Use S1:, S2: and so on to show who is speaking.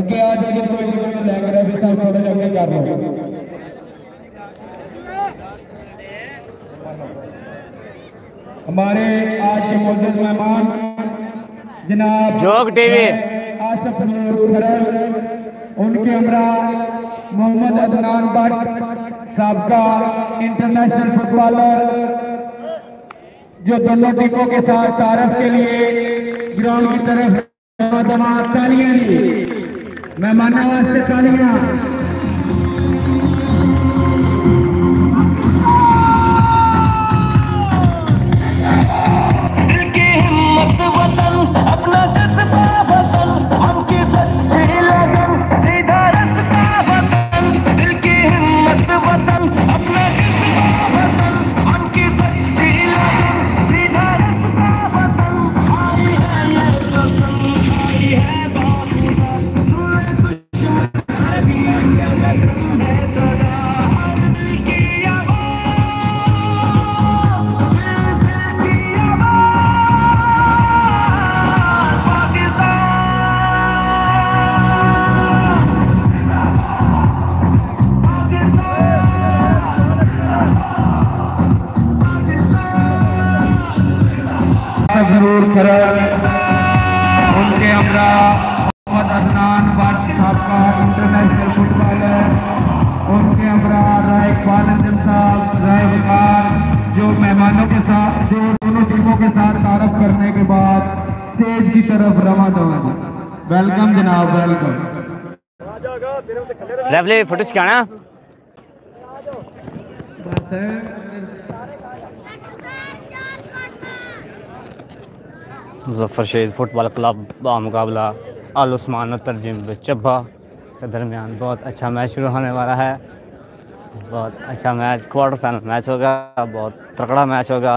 S1: अगे आ जाइए, कोई नहीं लेकर अभी साहब थोड़ा अगे कर लो। हमारे आज के मौजूद मेहमान जनाब
S2: जोग टीवी
S1: आसिफ नूर खरल, उनके हमरा मोहम्मद अदनान भट्ट साबका इंटरनेशनल फुटबॉलर, जो दोनों टीमों के साथ तारफ के लिए ग्राउंड की तरफ तालियां दी, मेहमानों वास्ते तालियां। जरूर खरल, उनके हमरा मोहम्मद अदनान भट्ट साबका इंटरनेशनल फुटबॉलर, उनके हमरा रायकबाल अंजम साहब राय वकार, जो मेहमानों के साथ, जो दोनों टीमों के साथ तारफ करने के बाद स्टेज की तरफ रवा दवा। वेलकम जनाब, वेलकम।
S2: रेफरी फोटो खिंचाना। मुजफ्फर शेख फुटबॉल क्लब मुकाबला अल उस्मान तरजिम चब्बा के दरमियान बहुत अच्छा मैच शुरू होने वाला है। बहुत अच्छा मैच, क्वार्टर फाइनल मैच होगा, बहुत तगड़ा मैच होगा।